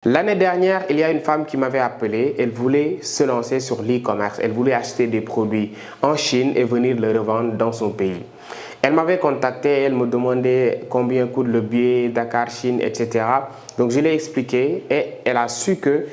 L'année dernière, il y a une femme qui m'avait appelé, elle voulait se lancer sur l'e-commerce, elle voulait acheter des produits en Chine et venir les revendre dans son pays. Elle m'avait contacté, elle me demandait combien coûte le billet Dakar-Chine, etc. Donc je l'ai expliqué et elle a su que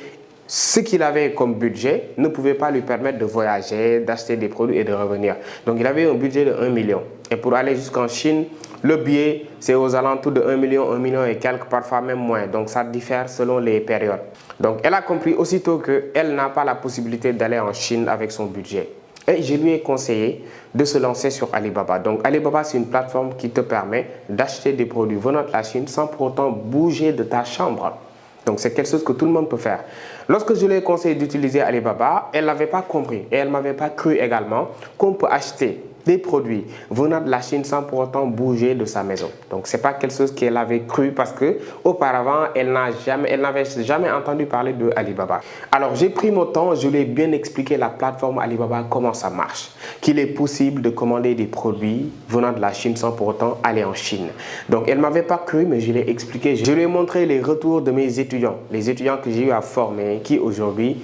ce qu'il avait comme budget ne pouvait pas lui permettre de voyager, d'acheter des produits et de revenir. Donc il avait un budget de 1 million. Et pour aller jusqu'en Chine, le billet, c'est aux alentours de 1 million et quelques, parfois même moins. Donc ça diffère selon les périodes. Donc elle a compris aussitôt qu'elle n'a pas la possibilité d'aller en Chine avec son budget. Et je lui ai conseillé de se lancer sur Alibaba. Donc Alibaba, c'est une plateforme qui te permet d'acheter des produits venant de la Chine sans pour autant bouger de ta chambre. Donc c'est quelque chose que tout le monde peut faire. Lorsque je lui ai conseillé d'utiliser Alibaba, elle n'avait pas compris et elle ne m'avait pas cru également qu'on peut acheter des produits venant de la Chine sans pour autant bouger de sa maison. Donc ce n'est pas quelque chose qu'elle avait cru parce qu'auparavant, elle n'avait jamais entendu parler de Alibaba. Alors j'ai pris mon temps, je lui ai bien expliqué la plateforme Alibaba, comment ça marche, qu'il est possible de commander des produits venant de la Chine sans pour autant aller en Chine. Donc elle ne m'avait pas cru, mais je l'ai expliqué. Je lui ai montré les retours de mes étudiants, les étudiants que j'ai eu à former, qui aujourd'hui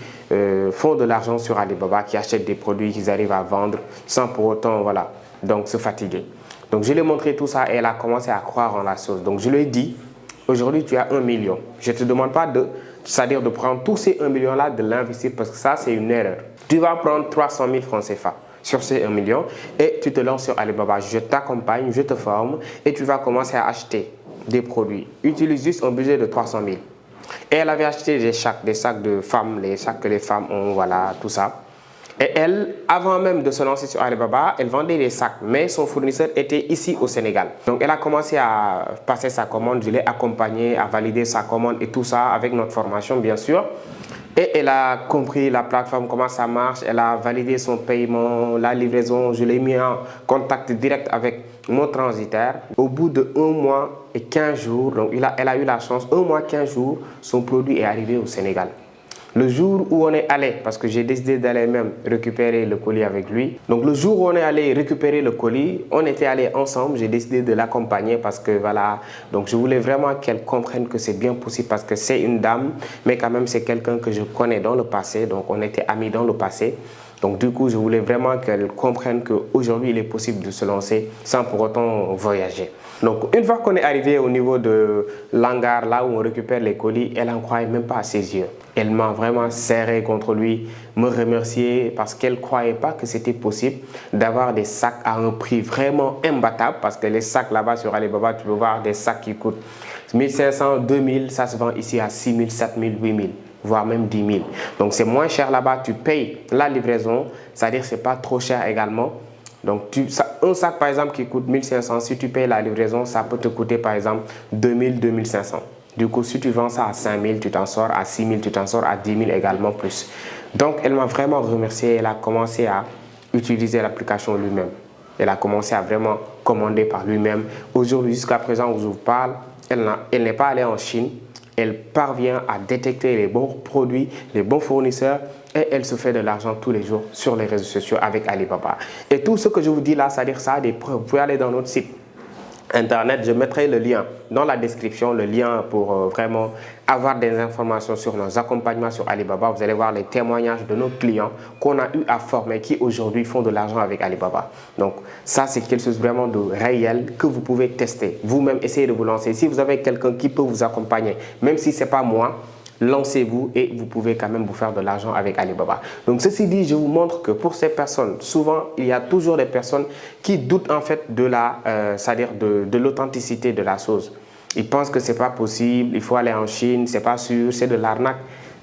font de l'argent sur Alibaba, qui achètent des produits qu'ils arrivent à vendre sans pour autant donc se fatiguer. Donc je lui ai montré tout ça et elle a commencé à croire en la chose. Donc je lui ai dit, aujourd'hui tu as 1 million. Je ne te demande pas c'est-à-dire de prendre tous ces 1 million là, de l'investir parce que ça c'est une erreur. Tu vas prendre 300 000 francs CFA sur ces 1 million et tu te lances sur Alibaba. Je t'accompagne, je te forme et tu vas commencer à acheter des produits. Utilise juste un budget de 300 000. Et elle avait acheté des sacs de femmes, les sacs que les femmes ont, voilà, tout ça. Et elle, avant même de se lancer sur Alibaba, elle vendait des sacs, mais son fournisseur était ici au Sénégal. Donc elle a commencé à passer sa commande, je l'ai accompagnée à valider sa commande et tout ça avec notre formation bien sûr. Et elle a compris la plateforme, comment ça marche, elle a validé son paiement, la livraison, je l'ai mis en contact direct avec mon transitaire. Au bout de 1 mois et 15 jours, donc elle a eu la chance, 1 mois 15 jours, son produit est arrivé au Sénégal. Le jour où on est allé, parce que j'ai décidé d'aller même récupérer le colis avec lui. Donc le jour où on est allé récupérer le colis, on était allés ensemble. J'ai décidé de l'accompagner parce que voilà. Donc je voulais vraiment qu'elle comprenne que c'est bien possible parce que c'est une dame, mais quand même c'est quelqu'un que je connais dans le passé. Donc on était amis dans le passé. Donc du coup, je voulais vraiment qu'elle comprenne qu'aujourd'hui, il est possible de se lancer sans pour autant voyager. Donc une fois qu'on est arrivé au niveau de l'hangar, là où on récupère les colis, elle n'en croyait même pas à ses yeux. Elle m'a vraiment serré contre lui, me remercier parce qu'elle ne croyait pas que c'était possible d'avoir des sacs à un prix vraiment imbattable. Parce que les sacs là-bas sur Alibaba, tu peux voir des sacs qui coûtent 1500, 2000, ça se vend ici à 6000, 7000, 8000. Voire même 10 000. Donc c'est moins cher là-bas, tu payes la livraison, c'est-à-dire que ce n'est pas trop cher également. Donc un sac par exemple qui coûte 1500, si tu payes la livraison, ça peut te coûter par exemple 2000, 2500. Du coup, si tu vends ça à 5000, tu t'en sors, à 6000, tu t'en sors, à 10 000 également plus. Donc elle m'a vraiment remercié, elle a commencé à utiliser l'application lui-même. Elle a commencé à vraiment commander par lui-même. Aujourd'hui, jusqu'à présent où je vous parle, elle n'est pas allée en Chine. Elle parvient à détecter les bons produits, les bons fournisseurs et elle se fait de l'argent tous les jours sur les réseaux sociaux avec Alibaba. Et tout ce que je vous dis là, c'est-à-dire ça a des preuves. Vous pouvez aller dans notre site internet, je mettrai le lien dans la description, le lien pour vraiment avoir des informations sur nos accompagnements sur Alibaba. Vous allez voir les témoignages de nos clients qu'on a eu à former qui aujourd'hui font de l'argent avec Alibaba. Donc ça c'est quelque chose vraiment de réel que vous pouvez tester. Vous-même essayez de vous lancer. Si vous avez quelqu'un qui peut vous accompagner, même si ce n'est pas moi, lancez-vous et vous pouvez quand même vous faire de l'argent avec Alibaba. Donc ceci dit, je vous montre que pour ces personnes, souvent il y a toujours des personnes qui doutent en fait c'est-à-dire de l'authenticité de la chose. Ils pensent que c'est pas possible, il faut aller en Chine, c'est pas sûr, c'est de l'arnaque.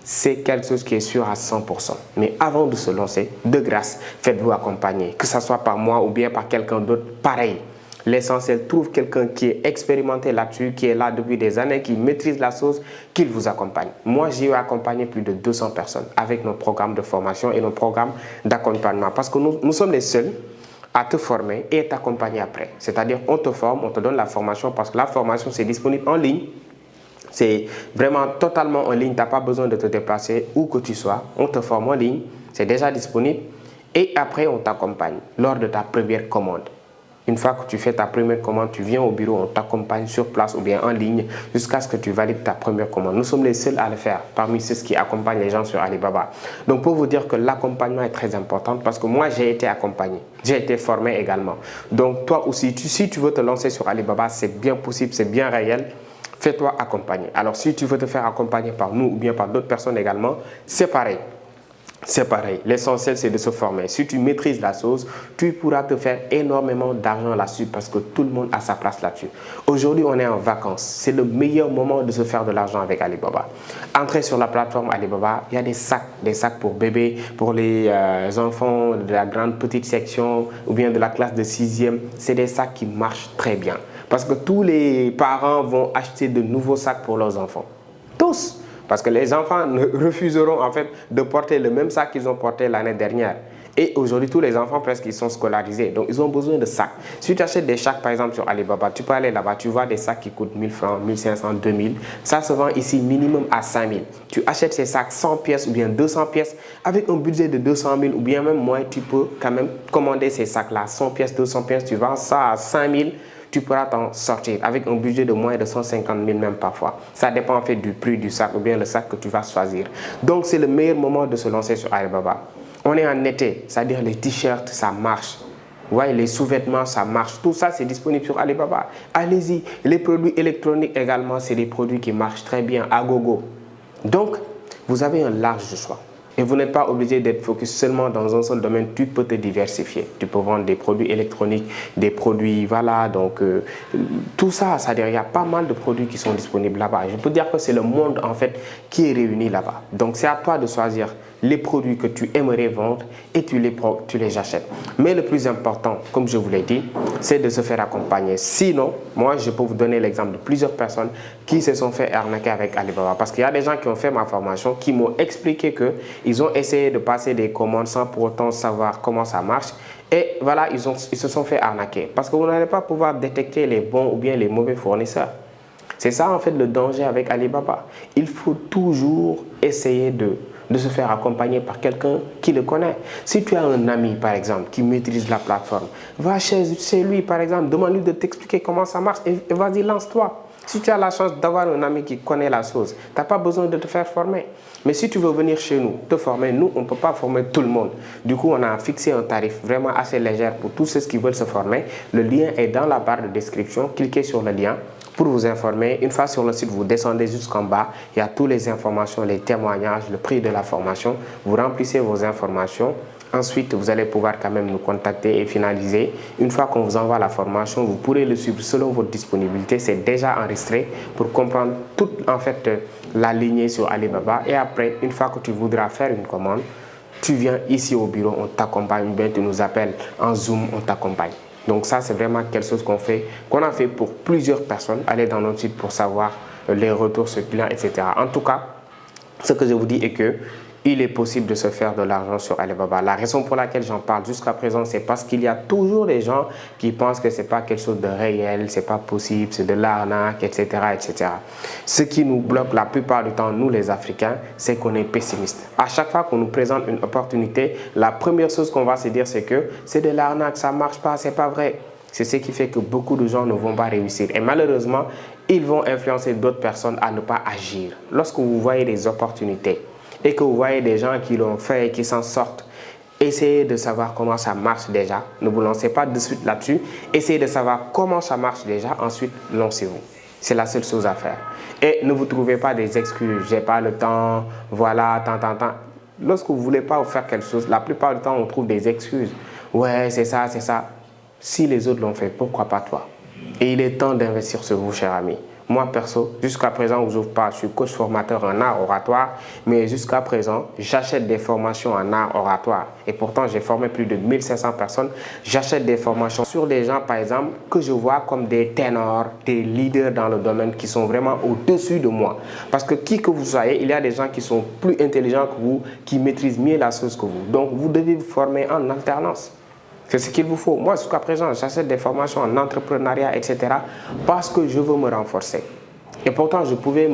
C'est quelque chose qui est sûr à 100%. Mais avant de se lancer, de grâce, faites-vous accompagner, que ce soit par moi ou bien par quelqu'un d'autre, pareil. L'essentiel, trouve quelqu'un qui est expérimenté là-dessus, qui est là depuis des années, qui maîtrise la chose, qu'il vous accompagne. Moi, j'ai accompagné plus de 200 personnes avec nos programmes de formation et nos programmes d'accompagnement. Parce que nous sommes les seuls à te former et t'accompagner après. C'est-à-dire, on te forme, on te donne la formation parce que la formation, c'est disponible en ligne. C'est vraiment totalement en ligne. Tu n'as pas besoin de te déplacer où que tu sois. On te forme en ligne. C'est déjà disponible. Et après, on t'accompagne lors de ta première commande. Une fois que tu fais ta première commande, tu viens au bureau, on t'accompagne sur place ou bien en ligne jusqu'à ce que tu valides ta première commande. Nous sommes les seuls à le faire parmi ceux qui accompagnent les gens sur Alibaba. Donc pour vous dire que l'accompagnement est très important parce que moi j'ai été accompagné, j'ai été formé également. Donc toi aussi, si tu veux te lancer sur Alibaba, c'est bien possible, c'est bien réel. Fais-toi accompagner. Alors si tu veux te faire accompagner par nous ou bien par d'autres personnes également, c'est pareil. C'est pareil, l'essentiel c'est de se former. Si tu maîtrises la chose, tu pourras te faire énormément d'argent là-dessus parce que tout le monde a sa place là-dessus. Aujourd'hui, on est en vacances. C'est le meilleur moment de se faire de l'argent avec Alibaba. Entrez sur la plateforme Alibaba, il y a des sacs pour bébés, pour les enfants de la grande petite section ou bien de la classe de 6e. C'est des sacs qui marchent très bien parce que tous les parents vont acheter de nouveaux sacs pour leurs enfants. Tous! Parce que les enfants refuseront en fait de porter le même sac qu'ils ont porté l'année dernière. Et aujourd'hui, tous les enfants presque ils sont scolarisés. Donc, ils ont besoin de sacs. Si tu achètes des sacs, par exemple, sur Alibaba, tu peux aller là-bas, tu vois des sacs qui coûtent 1000 francs, 1500, 2000. Ça se vend ici minimum à 5000. Tu achètes ces sacs 100 pièces ou bien 200 pièces avec un budget de 200 000 ou bien même moins, tu peux quand même commander ces sacs-là. 100 pièces, 200 pièces, tu vends ça à 5000. Tu pourras t'en sortir avec un budget de moins de 150 000 même parfois. Ça dépend en fait du prix du sac ou bien le sac que tu vas choisir. Donc c'est le meilleur moment de se lancer sur Alibaba. On est en été, c'est-à-dire les t-shirts, ça marche. Vous voyez, les sous-vêtements, ça marche. Tout ça, c'est disponible sur Alibaba. Allez-y. Les produits électroniques également, c'est des produits qui marchent très bien à gogo. Donc, vous avez un large choix. Et vous n'êtes pas obligé d'être focus seulement dans un seul domaine, tu peux te diversifier. Tu peux vendre des produits électroniques, des produits, voilà, donc tout ça, c'est-à-dire il y a pas mal de produits qui sont disponibles là-bas. Je peux dire que c'est le monde en fait qui est réuni là-bas. Donc c'est à toi de choisir les produits que tu aimerais vendre et tu les achètes. Mais le plus important, comme je vous l'ai dit, c'est de se faire accompagner. Sinon, moi, je peux vous donner l'exemple de plusieurs personnes qui se sont fait arnaquer avec Alibaba. Parce qu'il y a des gens qui ont fait ma formation, qui m'ont expliqué qu'ils ont essayé de passer des commandes sans pour autant savoir comment ça marche. Et voilà, ils se sont fait arnaquer. Parce que vous n'allez pas pouvoir détecter les bons ou bien les mauvais fournisseurs. C'est ça en fait le danger avec Alibaba. Il faut toujours essayer de se faire accompagner par quelqu'un qui le connaît. Si tu as un ami par exemple qui maîtrise la plateforme, va chez lui par exemple, demande-lui de t'expliquer comment ça marche et vas-y, lance-toi. Si tu as la chance d'avoir un ami qui connaît la chose, tu n'as pas besoin de te faire former. Mais si tu veux venir chez nous, te former, nous, on ne peut pas former tout le monde. Du coup, on a fixé un tarif vraiment assez léger pour tous ceux qui veulent se former. Le lien est dans la barre de description. Cliquez sur le lien pour vous informer. Une fois sur le site, vous descendez jusqu'en bas. Il y a toutes les informations, les témoignages, le prix de la formation. Vous remplissez vos informations. Ensuite, vous allez pouvoir quand même nous contacter et finaliser. Une fois qu'on vous envoie la formation, vous pourrez le suivre selon votre disponibilité. C'est déjà enregistré pour comprendre toute en fait la lignée sur Alibaba. Et après, une fois que tu voudras faire une commande, tu viens ici au bureau, on t'accompagne, bien tu nous appelles en Zoom, on t'accompagne. Donc ça, c'est vraiment quelque chose qu'on a fait pour plusieurs personnes. Allez dans notre site pour savoir les retours sur clients, etc. En tout cas, ce que je vous dis est que il est possible de se faire de l'argent sur Alibaba. La raison pour laquelle j'en parle jusqu'à présent, c'est parce qu'il y a toujours des gens qui pensent que ce n'est pas quelque chose de réel, c'est pas possible, c'est de l'arnaque, etc., etc. Ce qui nous bloque la plupart du temps, nous les Africains, c'est qu'on est pessimiste. À chaque fois qu'on nous présente une opportunité, la première chose qu'on va se dire, c'est que c'est de l'arnaque, ça ne marche pas, c'est pas vrai. C'est ce qui fait que beaucoup de gens ne vont pas réussir. Et malheureusement, ils vont influencer d'autres personnes à ne pas agir. Lorsque vous voyez des opportunités, et que vous voyez des gens qui l'ont fait et qui s'en sortent, essayez de savoir comment ça marche déjà. Ne vous lancez pas de suite là-dessus. Essayez de savoir comment ça marche déjà. Ensuite, lancez-vous. C'est la seule chose à faire. Et ne vous trouvez pas des excuses. J'ai pas le temps, voilà, tant. Lorsque vous ne voulez pas faire quelque chose, la plupart du temps, on trouve des excuses. Ouais, c'est ça, c'est ça. Si les autres l'ont fait, pourquoi pas toi? Et il est temps d'investir sur vous, cher ami. Moi, perso, jusqu'à présent, je suis coach formateur en art oratoire, mais jusqu'à présent, j'achète des formations en art oratoire. Et pourtant, j'ai formé plus de 1500 personnes. J'achète des formations sur des gens, par exemple, que je vois comme des ténors, des leaders dans le domaine qui sont vraiment au-dessus de moi. Parce que qui que vous soyez, il y a des gens qui sont plus intelligents que vous, qui maîtrisent mieux la chose que vous. Donc, vous devez vous former en alternance. C'est ce qu'il vous faut. Moi, jusqu'à présent, j'achète des formations en entrepreneuriat, etc. parce que je veux me renforcer. Et pourtant, je pouvais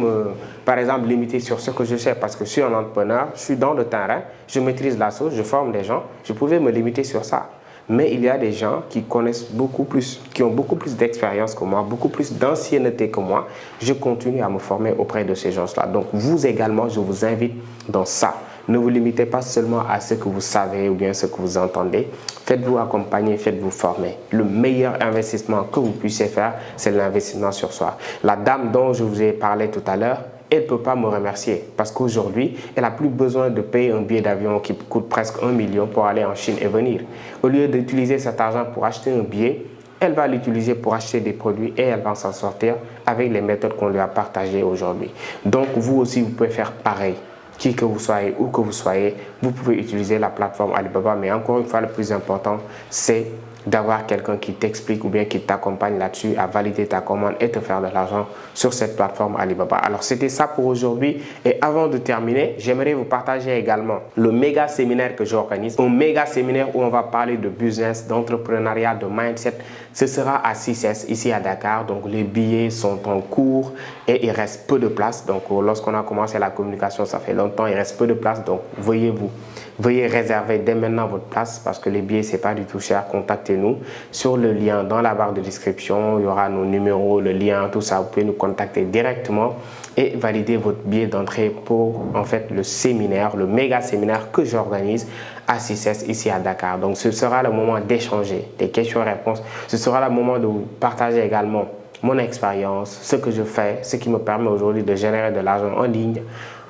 par exemple, limiter sur ce que je sais parce que je suis un entrepreneur, je suis dans le terrain, je maîtrise la chose, je forme des gens. Je pouvais me limiter sur ça. mais il y a des gens qui connaissent beaucoup plus, qui ont beaucoup plus d'expérience que moi, beaucoup plus d'ancienneté que moi. Je continue à me former auprès de ces gens-là. Donc, vous également, je vous invite dans ça. Ne vous limitez pas seulement à ce que vous savez ou bien ce que vous entendez. Faites-vous accompagner, faites-vous former. Le meilleur investissement que vous puissiez faire, c'est l'investissement sur soi. La dame dont je vous ai parlé tout à l'heure, elle ne peut pas me remercier parce qu'aujourd'hui, elle n'a plus besoin de payer un billet d'avion qui coûte presque 1 million pour aller en Chine et venir. Au lieu d'utiliser cet argent pour acheter un billet, elle va l'utiliser pour acheter des produits et elle va s'en sortir avec les méthodes qu'on lui a partagées aujourd'hui. Donc, vous aussi, vous pouvez faire pareil. Qui que vous soyez, où que vous soyez, vous pouvez utiliser la plateforme Alibaba. Mais encore une fois, le plus important, c'est d'avoir quelqu'un qui t'explique ou bien qui t'accompagne là-dessus à valider ta commande et te faire de l'argent sur cette plateforme Alibaba. Alors, c'était ça pour aujourd'hui. Et avant de terminer, j'aimerais vous partager également le méga séminaire que j'organise. Un méga séminaire où on va parler de business, d'entrepreneuriat, de mindset. Ce sera à 6S, ici à Dakar. Donc, les billets sont en cours et il reste peu de place. Donc, lorsqu'on a commencé la communication, ça fait longtemps, il reste peu de place. Donc, veuillez réserver dès maintenant votre place parce que les billets, c'est pas du tout cher. Contactez-nous sur le lien dans la barre de description. Il y aura nos numéros, le lien, tout ça. Vous pouvez nous contacter directement et valider votre billet d'entrée pour en fait le séminaire, le méga séminaire que j'organise à 6S ici à Dakar. Donc, ce sera le moment d'échanger des questions-réponses. Ce sera le moment de vous partager également mon expérience, ce que je fais, ce qui me permet aujourd'hui de générer de l'argent en ligne,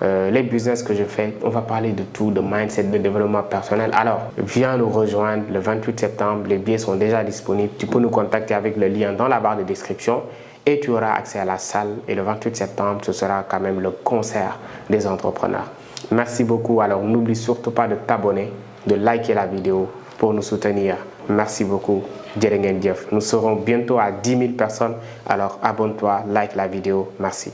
les business que je fais. On va parler de tout, de mindset, de développement personnel. Alors, viens nous rejoindre le 28 septembre. Les billets sont déjà disponibles. Tu peux nous contacter avec le lien dans la barre de description et tu auras accès à la salle. Et le 28 septembre, ce sera quand même le concert des entrepreneurs. Merci beaucoup. Alors, n'oublie surtout pas de t'abonner, de liker la vidéo pour nous soutenir. Merci beaucoup. Nous serons bientôt à 10 000 personnes. Alors, abonne-toi, like la vidéo. Merci.